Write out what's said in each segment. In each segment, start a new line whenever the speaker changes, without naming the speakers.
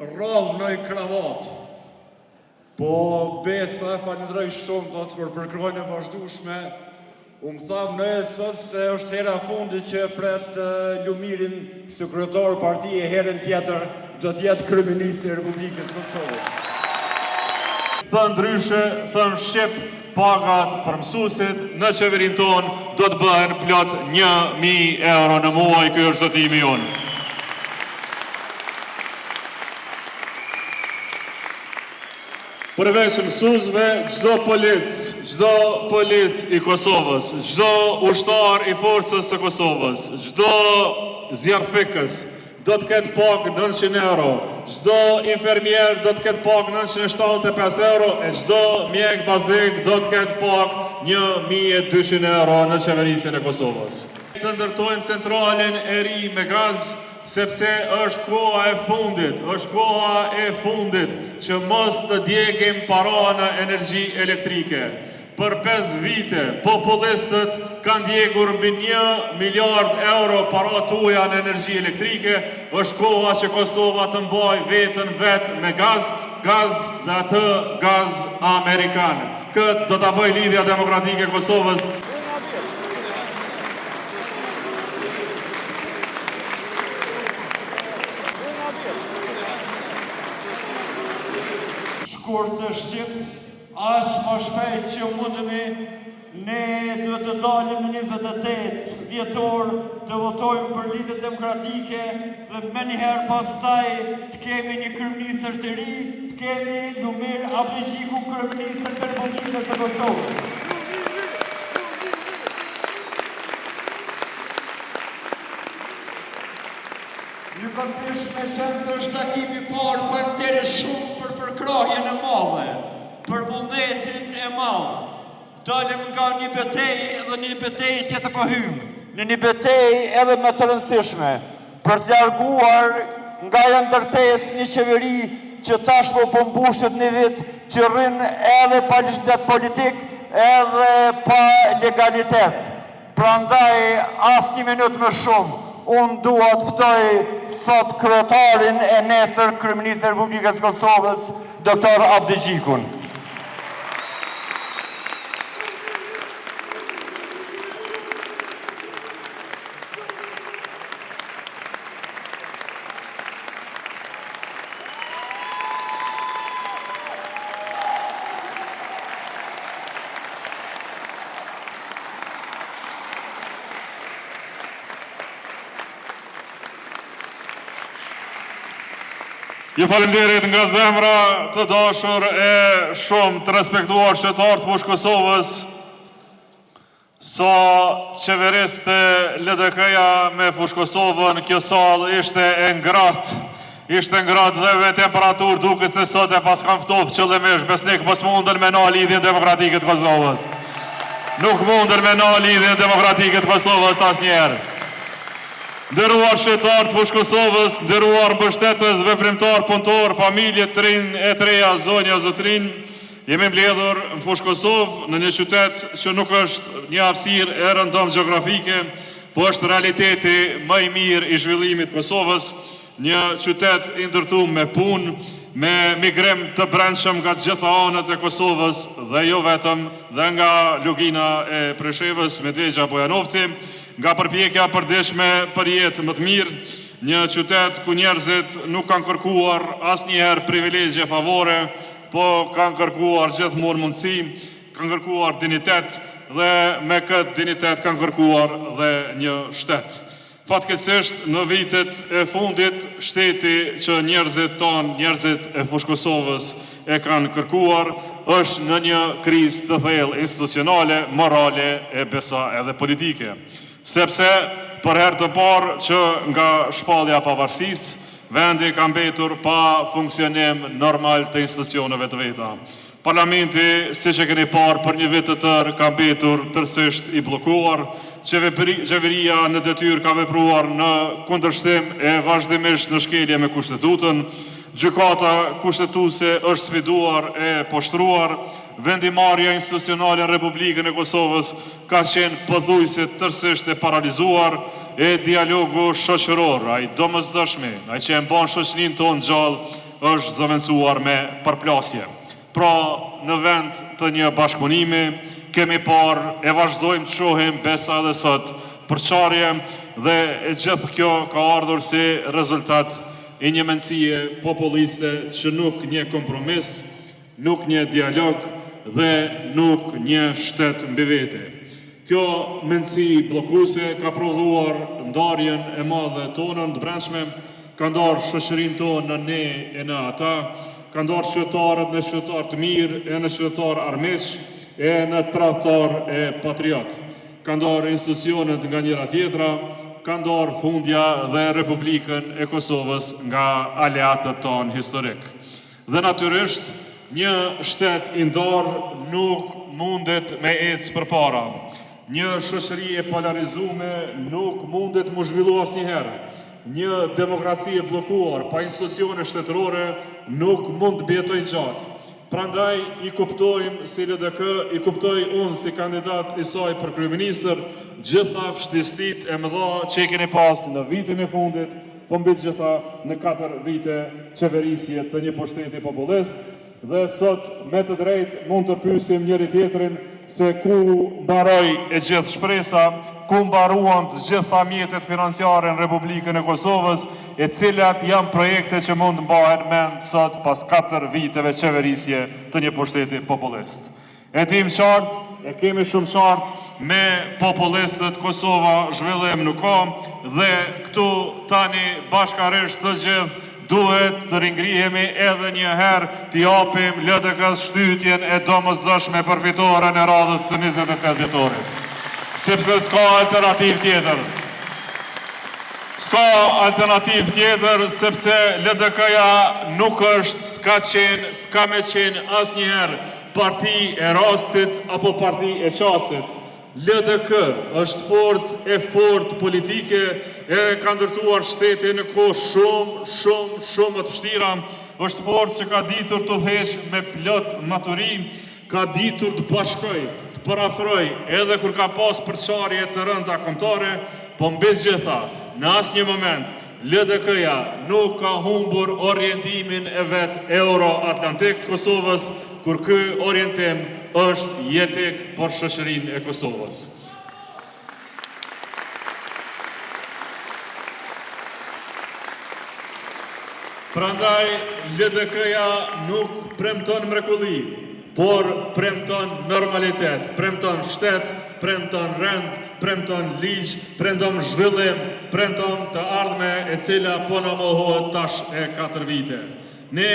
radhë në i kravat. Po besa, falenderoj shumë do të përkrojnë e vazhdueshme. Më thamë në esës se është hera fundi që pret Lumirin, sekretar partije, herën tjetër do t'jetë kryeminist i Republikës Kosovës.
Thënë ndryshe, thënë Shqip, pagat për mësuesit në qeverin tonë do të bëhen plot 1.000 euro në muaj, ky është zotimi jonë. Përveç mësuesve, çdo polic i Kosovës, çdo ushtar i forcës së Kosovës, çdo zjarfikës do të ketë pak 900 euro, çdo infermier do të ketë pak 975 euro, e çdo mjek bazik do të ketë pak 1.200 euro në qeverisjen e Kosovës. Të ndërtojmë centralin e ri me gaz, sepse është koha e fundit që mos të djegim para në energji elektrike. Për 5 vite, populistët kanë djegur mbi 1 miliard euro para tuaja në energji elektrike, është koha që Kosova të mbaj vetën vetë me gaz dhe atë gaz amerikan. Këtë do të bëj Lidhja Demokratike e Kosovës.
Shkurt të Shqip, aq më shpejt që mundemi, ne duhet të dalim në 28 dhjetor të votojmë për Lidhje Demokratike dhe me njëherë pastaj të kemi një kryeministër të ri, të kemi Lumir Abdixhiku, kryeministër të Republikës së Kosovës. Njëkohësisht me qenë se është takimi parë, faleminderit shumë për përkrahjen e madhe, për vullnetin e madh. Dalim nga një betejë edhe një betejë tjetër ko hymë, në një betejë edhe më të rëndësishme, për të larguar nga e ndërtesë një qeveri që tashmë po mbushet një vit, që rrin edhe pa ligjitet politik, edhe pa legalitet. Prandaj as një minutë më shumë, unë dua të ftoj sot kryetarin e nesër kryeministit e Republikës së Kosovës, doktor Abdixhikun.
Ju falemderit nga zemra të dashur e shumë të respektuar qytetarë të Fushë Kosovës, sa qeveriste LDK-ja me Fushë Kosovën, kjo sallë ishte e ngratë dhe me temperaturë duket se sot e pas kanë ftoftë qëllimisht, besnik mos mundën me na Lidhjen Demokratike të Kosovës. Nuk mundën me na Lidhjen Demokratike të Kosovës asnjëherë. Nderuar qytetarë të Fushë Kosovës, nderuar mbështetës, veprimtar, punëtor, familje e treja, zonja, zotrin, jemi mbledhur në Fushë Kosovë, në një qytet që nuk është një hapësirë e rëndom gjeografike, po është realiteti më i mirë i zhvillimit të Kosovës, një qytet i ndërtuar me punë, me migrim të brendshëm nga të gjitha anët e Kosovës dhe jo vetëm dhe nga lugina e Preshevës, Medvegja, Bojanovci, nga përpjekja përditshme për jetë më të mirë, një qytet ku njerëzit nuk kanë kërkuar asnjëherë privilegje favore, po kanë kërkuar gjithmonë mundësi, kanë kërkuar dinitet dhe me këtë dinitet kanë kërkuar dhe një shtet. Fatkeqësisht në vitet e fundit, shteti që njerëzit tanë, njerëzit e Fushë Kosovës e kanë kërkuar, është në një krizë të thellë institucionale, morale e besa edhe politike. Sepse për herë të parë që nga shpallja pavarësisë, vendi ka mbetur pa funksionim normal të institucioneve të veta. Parlamenti, si që keni parë për një vit të tërë, ka mbetur tërësisht i bllokuar, qeveria në detyrë ka vepruar në kundërshtim e vazhdimisht në shkelje me kushtetutën, gjykata kushtetuese është sfiduar e poshtruar, vendimarrja institucionale në Republikën e Kosovës ka qenë pothuajse tërësisht e paralizuar, e dialogu shoqëror, ai domosdoshmi, ai që e mban shoqërinë tonë gjallë, është zëvendësuar me përplasje. Pra, në vend të një bashkëpunimi, kemi parë e vazhdojmë të shohim besa edhe sot përçarje dhe e gjithë kjo ka ardhur si rezultat e një mendësie populliste që nuk një kompromis, nuk një dialog dhe nuk një shtet mbi vete. Kjo mendësi bllokuese ka prodhuar ndarjen e madhe tonën të brendshme, ka ndarë shoqërinë tonë në ne e në ata, ka ndarë qytetarët në qytetar të mirë e në qytetar armiq e në tradhtar e patriot. Ka ndarë institucionet nga njëra tjetra, ka ndarë fundja dhe Republikën e Kosovës nga aleatët tonë historik. Dhe natyrisht, një shtet i ndarë nuk mundet me ecë përpara. Një shoqëri e polarizuar nuk mundet mu zhvillu asnjëherë. Një demokraci e bllokuar pa institucione shtetërore nuk mund të bjetoj gjatë. Prandaj i kuptojmë si LDK, i kuptoj unë si kandidat i saj për kryeministër, gjitha vështirësitë e mëdha që i keni pas në vitin e fundit, po mbi të gjitha në 4 vite qeverisje të një pushteti popullist, dhe sot me të drejtë mund të pyesim njëri tjetrin se ku mbaroi e gjithë shpresa, ku mbaruan të gjitha mjetet financiare në Republikën e Kosovës, e cilat janë projekte që mund të mbahen mend sot pas 4 viteve qeverisje të një pushteti popullist. E tim qartë, e kemi shumë qartë me populistët Kosova zhvillim nuk ka dhe këtu tani bashkarisht të gjithë duhet të ringrihemi edhe një herë të japim LDK-s shtytjen e domosdoshme përfitore në radhës të 28 dhjetorit. Sepse s'ka alternativ tjetër. S'ka alternativ tjetër sepse LDK-ja nuk është, s'ka me qenë asnjëherë parti e rastit apo parti e qastit. LDK është forcë e fortë politike e ka ndërtuar shtetin në kohë shumë të vështira, është forcë që ka ditur të udhëheqë me plot maturi, ka ditur të bashkoj, të parafroj, edhe kur ka pas përçarje të rënda kombëtare, po mbes gjitha, në asnjë moment LDK-ja nuk ka humbur orientimin e vet euro-atlantik të Kosovës, kur ky orientim është jetik për shoqërinë e Kosovës. Prandaj LDK-ja nuk premton mrekulli, por premton normalitet, premton shtet, premton rend, premton ligj, premton zhvillim, premton të ardhme e cila po na mohohet tash e 4 vite. Ne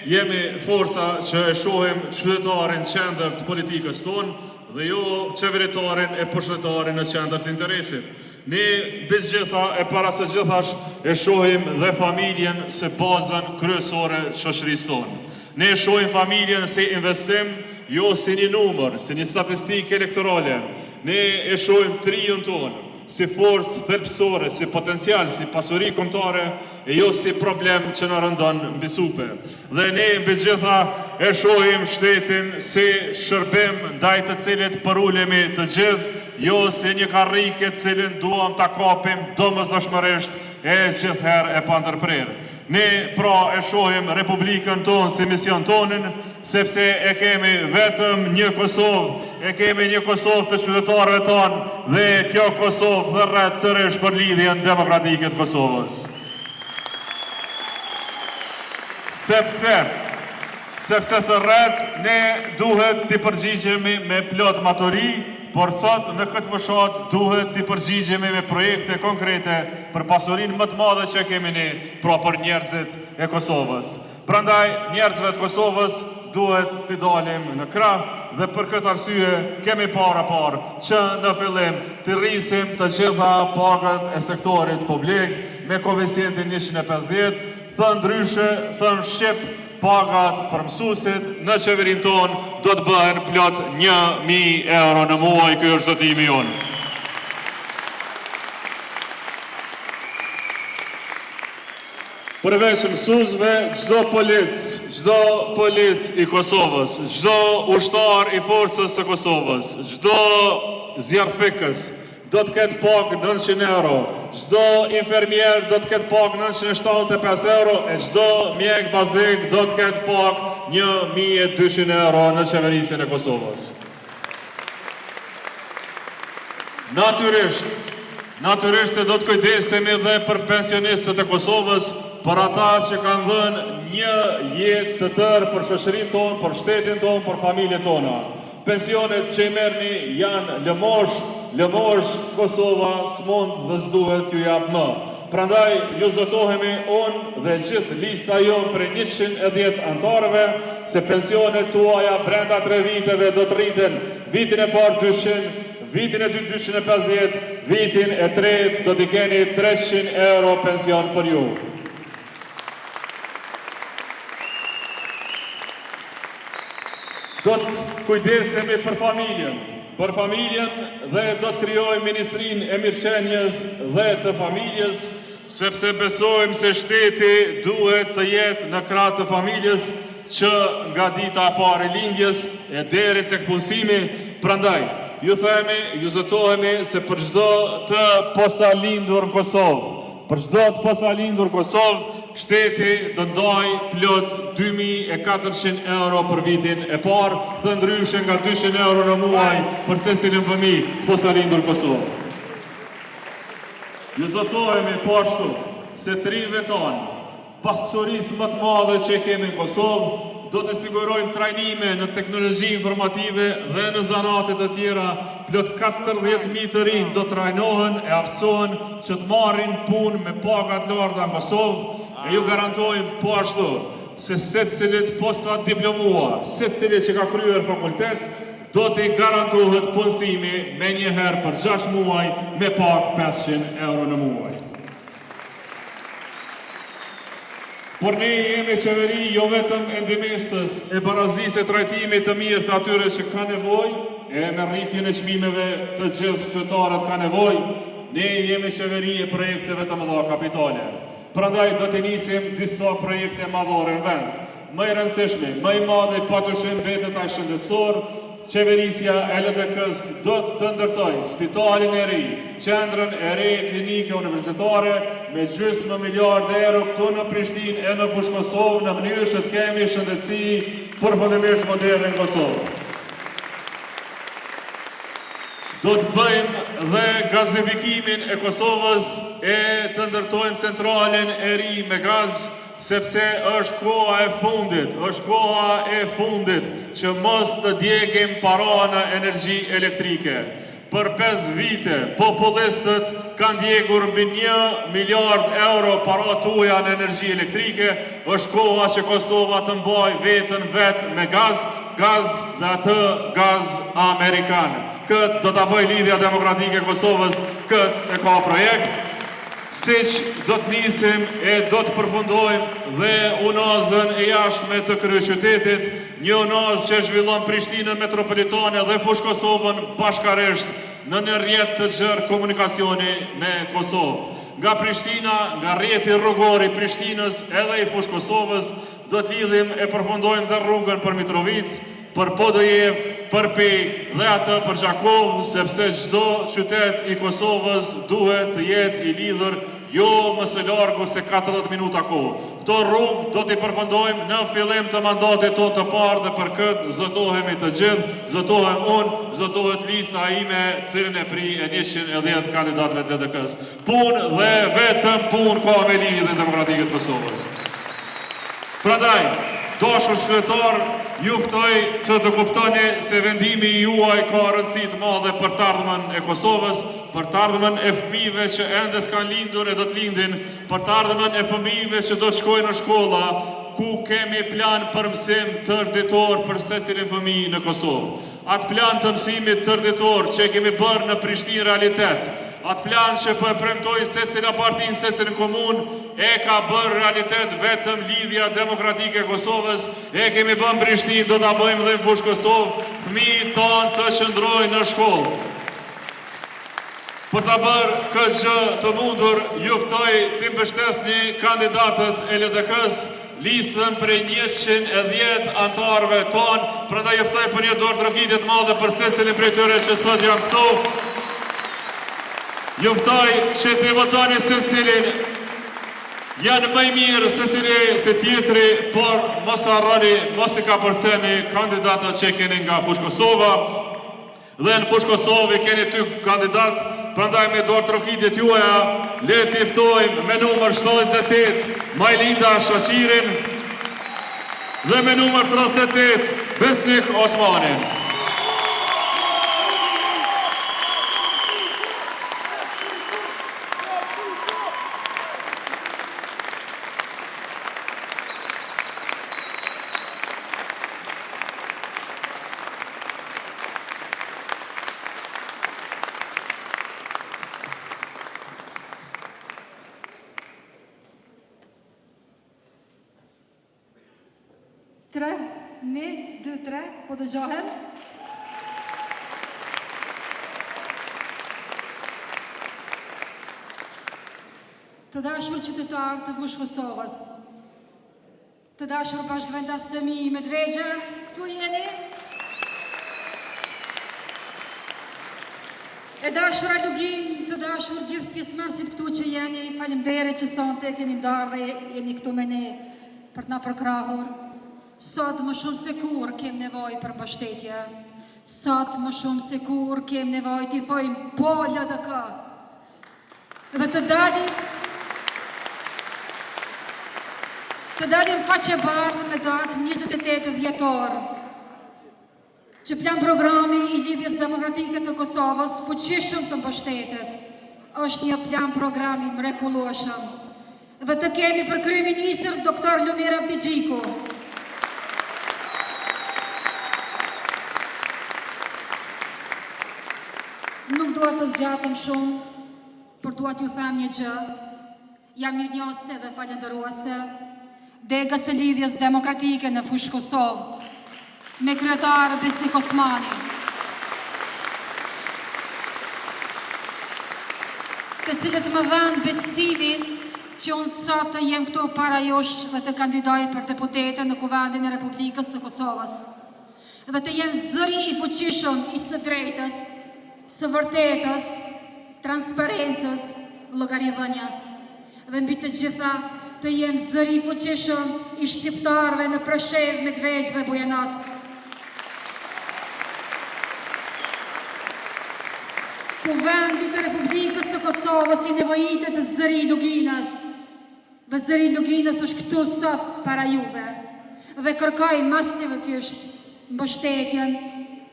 jemi forca që e shohim qytetarin qendër të politikës tonë dhe jo qeveritarin e pushtetarin në qendër të interesit. Ne bez gjitha e para së gjithash e shohim dhe familjen se bazën kryesore të shoqërisë tonë. Ne e shohim familjen si investim, jo si një numër, si një statistikë elektorale. Ne e shohim triun tonë si forcë thelbësore, si potencial, si pasuri kombëtare, e jo si problem që na rëndon mbi supe. Dhe ne mbi gjitha e shohim shtetin si shërbim ndaj të cilit përulemi të gjithë, jo si një karrike të cilin duam ta kapim domosdoshmërisht e gjithherë e pandërprer. Ne pra e shohim Republikën tonë si mision tonën, sepse e kemi vetëm një Kosovë, e kemi një Kosovë të qytetarëve tonë dhe kjo Kosovë thërret sërish për lidhjen demokratike të Kosovës. Sepse thërret ne duhet të përgjigjemi me plot maturi, por sot në këtë fushat duhet të përgjigjemi me projekte konkrete për pasurinë më të madhe që kemi ne, pra për njerëzit e Kosovës. Prandaj njerëzve të Kosovës duhet të dalim në krah dhe për këtë arsye kemi parë që në fillim të rrisim të gjitha pagët e sektorit publik me koeficientin 150, thënë ndryshe, thënë shqip, pagat për mësuesit në qeverinë tonë do të bëhen plot 1.000 euro në muaj, ky është zotimi jonë. Përveç mësuesve, çdo polic i Kosovës, çdo ushtar i forcës së Kosovës, çdo zjarfikës, do të ketë pak 900 euro, çdo infermier do të ketë pak 975 euro, e çdo mjek bazik do të ketë pak 1200 euro në qeverisjen e Kosovës. Natyrisht se do të kujdesemi dhe për pensionistët e Kosovës, për ata që kanë dhënë një jetë të tërë për shoqërinë tonë, për shtetin tonë, për familjet tona. Pensionet që i merrni janë lëmosh, Kosova s'mund dhe s'duhet t'ju jap më. Prandaj ju zotohemi unë dhe gjithë lista jonë për 110 antarëve se pensionet tuaja brenda 3 viteve do të rriten vitin e parë 200, vitin e dytë 250, vitin e tretë do t'i keni 300 euro pension për ju. Do të kujdesemi për familjen dhe do të krijojmë Ministrinë e Mirëqenies dhe të familjes, sepse besojmë se shteti duhet të jetë në krah të familjes që nga dita e parë e lindjes e deri tek punësimi. Prandaj, ju themi, ju zotohemi se për çdo të posalindur Kosovë, shteti do ndaj plot 2400 euro për vitin e parë, të ndryshe nga 200 euro në muaj për secilin fëmijë posalindur Kosovë. Ju zotohemi po ashtu se trive tonë, pasqërisë më të madhe që kemi në Kosovë, do të sigurojmë trajnime në teknologji informative dhe në zanate të tjera, plot 40.000 të rinj do trajnohen e aftësohen që të marrin punë me paga të larta në Kosovë, e ju garantojmë po ashtu se secilit posa diplomuar, secilit që ka kryer fakultet, do t'i garantohet punësimi me njëherë për 6 muaj me pak 500 euro në muaj. Por ne jemi qeveri jo vetëm endimisës e barazisë e trajtimit të mirë të atyre që ka nevojë, e me rritjen e çmimeve të gjithë qytetarët ka nevojë, ne jemi qeveri e projekteve të mëdha kapitale. Prandaj do të nisim disa projekte madhore në vend. Më i rëndësishmi, më i madhi patyshim mbetet ai shëndetësor. Qeverisja e LDK-s do të ndërtoj spitalin e ri, qendrën e re klinike universitare me gjysmë miliardë euro këtu në Prishtinë e në fushë Kosovë në mënyrë që të kemi shëndetësi përfundimisht moderne në Kosovë. Do të bëjmë dhe gazifikimin e Kosovës e të ndërtojmë centralen e ri me gaz, sepse është koha e fundit që mos të djegim para në energji elektrike. Për 5 vite, populistët kanë djegur mbi 1 miliard euro para tuaja në energji elektrike, është koha që Kosova të mbaj vetën vetë me gaz dhe atë gaz amerikan. Këtë do të bëj Lidhja Demokratike e Kosovës, këtë e ka projekt, siç do të nisim e do të përfundojmë dhe unazën e jashtme të kryeqytetit, një unazë që zhvillon Prishtinën metropolitane dhe fushë Kosovën bashkarisht në një rrjet të gjerë komunikacioni me Kosovë. Nga Prishtina, nga rrjeti rrugor i Prishtinës edhe i fushë Kosovës, do të lidhim e përfundojmë dhe rrugën për Mitrovic, për Podojev, për Pej dhe atë për Gjakov, sepse çdo qytet i Kosovës duhet të jetë i lidhur jo më së largu se 40 minuta kohë. Këto rrugë do t'i përfundojmë në fillim të mandatit tonë të parë dhe për këtë zotohemi të gjithë, zotohem unë, zotohet lista ime, cilën e pri e 110 kandidatëve të LDK-s. Punë dhe vetëm punë ka me Lidhjen Demokratike të Kosovës. Prandaj, dashur qytetar, ju ftoj që të kuptoni se vendimi juaj ka rëndësi të madhe për të ardhmen e Kosovës, për të ardhmen e fëmijëve që ende s'kan lindur e do të lindin, për të ardhmen e fëmijëve që do të shkojnë në shkolla, ku kemi plan për mësim tërditor për secilin fëmijë në Kosovë. Atë plan të mësimit tërditor që kemi bërë në Prishtinë realitet, atë plan që po e premtoi secila partinë, secilin komunë, e ka bërë realitet vetëm Lidhja Demokratike e Kosovës, e kemi bërë Prishtinë, do ta bëjmë dhe në fushë Kosovë, fëmijët tanë të qëndrojnë në shkollë. Për ta bërë këtë gjë të mundur, ju ftoj të mbështesni kandidatët e LDK-s, listën për 110 antarëve tonë, prandaj ju ftoj për një dorë trokitje të madhe për secilin prej tyre që sot janë këtu. Juftoj që të votoni se cilin janë më mirë se tjetri, por mos harroni, mos i ka përceni kandidatët që keni nga Fushë Kosova. Dhe në Fushë Kosovë keni 2 kandidat, prandaj me dorë trokitjet juaja, le t'i ftojmë me numër 78 Majlinda Shaqirin dhe me numër 38 Besnik Osmani.
Po dëgjohem. Të dashur qytetarë të Fushë Kosovës, të dashur bashkëvendas të mi Medvegja, këtu jeni. E dashur Alugin, të dashur gjithë pjesëmarrësit këtu që jeni, faleminderit që sonte keni ndarë dhe jeni këtu me ne për të na përkrahur. Sot më shumë se kur kem nevoj për mbështetje. Sot më shumë se kur kem nevoj t'i fojmë po LDK. Dhe të dalim faqe bardhë me datë 28 dhjetor. Që plan programi i Lidhjes Demokratike të Kosovës fuqishëm të mbështetet. Është një plan programi mrekullueshëm. Dhe të kemi për kryeministër Dr. Lumir Abdigjiku. Nuk duhet të zgjatëm shumë, por duhet ju them një gjë. Jam mirënjohëse dhe falendëruese degës së Lidhjes Demokratike në Fushë Kosovë, me kryetar Besnik Osmani, të cilët më dhanë besimin që unë sot të jem këtu para jush dhe të kandidoj për deputete në Kuvendin e Republikës së Kosovës, dhe të jem zëri i fuqishëm i së drejtës, së vërtetës, transparencës, llogaridhënies, dhe mbi të gjitha të jem zëri i fuqishëm i shqiptarëve në Preshevë, Medvegj dhe Bujanoc. Kuvendi i Republikës së Kosovës i nevojitet zëri i Luginës, dhe zëri i Luginës është këtu sot para juve, dhe kërkoj masivikisht mbështetjen,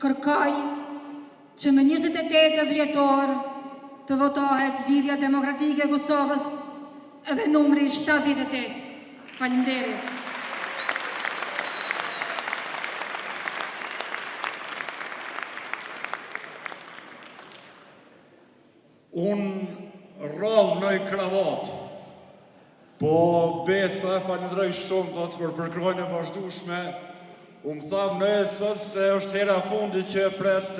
kërkoj që me 28 dhjetor të votohet Lidhja Demokratike e Kosovës edhe numri 78. Faleminderit.
Unë radhnoj kravat, po besa falenderoj shumë do të përkrojnë e vazhdueshme. Unë thamë në esës se është hera fundi që pret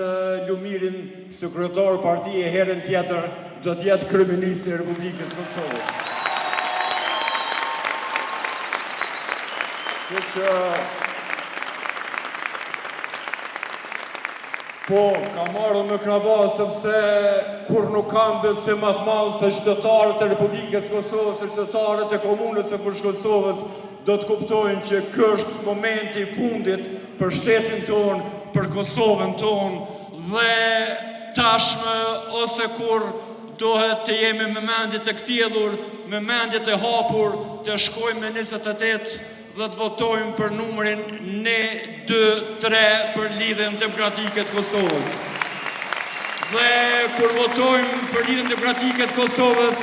Lumirin, sekretar partije, herën tjetër do t'jetë kryeministri i Republikës Kosovës. Po, ka marrë me kravat sepse kur nuk kam besim më të madh se qytetarët e Republikës Kosovës, se qytetarët e komunës së Fushë Kosovës do të kuptojnë që ky është momenti i fundit për shtetin tonë, për Kosovën tonë, dhe tashmë ose kur dohet të jemi me mendjet e kthjellur, me mendjet e hapur, të shkojmë me 28 dhe të votojmë për numrin 1, 2, 3 për Lidhjen Demokratike të Kosovës. Dhe kur votojmë për Lidhjen Demokratike të Kosovës,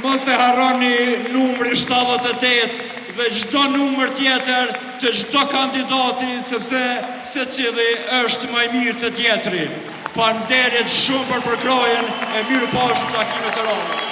mos e harroni numri 78 dhe çdo numër tjetër të çdo kandidati, sepse secili është më i mirë se tjetri. Faleminderit shumë për përkrojen e mirëpafshëm takimit të radhës.